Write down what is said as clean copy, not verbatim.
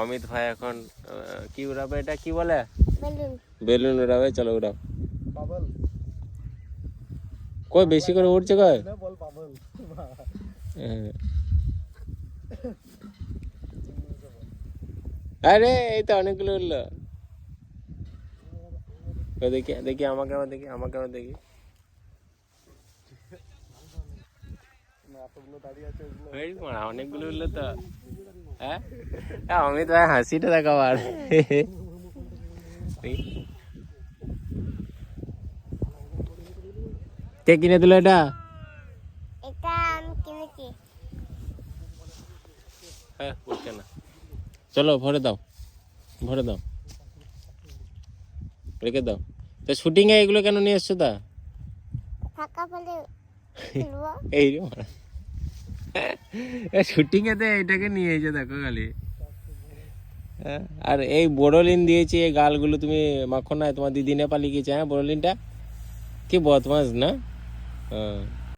অমিত ভাই এখন কি উড়াবে, এটা কি বলে? বেলুন। বেলুন উড়াবে, চলো উড়াও। বাবল কই বেশি করে উঠছে কই? বল বাবল। হ্যাঁ। আরে এই তো অনেকগুলো উঠলো। দেখি দেখি, আমাকে আবার দেখি, আমাকে আবার দেখি। এতগুলো দাঁড়িয়ে আছে ওগুলো। এই মারা অনেকগুলো উঠলো তো। হ্যাঁ অমিত ভাই হাসিটা দেখো আবার। কে কিনে দিল এটা? এটা আমি কিনেছি। হ্যাঁ উঠছে না। চলো ভরে দাও, ভরে দাও, রেখে দাও। তো শুটিং এ এগুলো কেন নিয়ে এসছো তা? ফাঁকা পেলে খুলবো। এই রে মারা, শুটিং এতে এটাকে নিয়ে এসে দেখো খালি। হ্যাঁ, আর এই বোরোলিন দিয়েছি, এই গালগুলো তুমি মাখো না, তোমার দিদি নেপালি গেছে। হ্যাঁ বোরোলিনটা কি বদমাস না। হ্যাঁ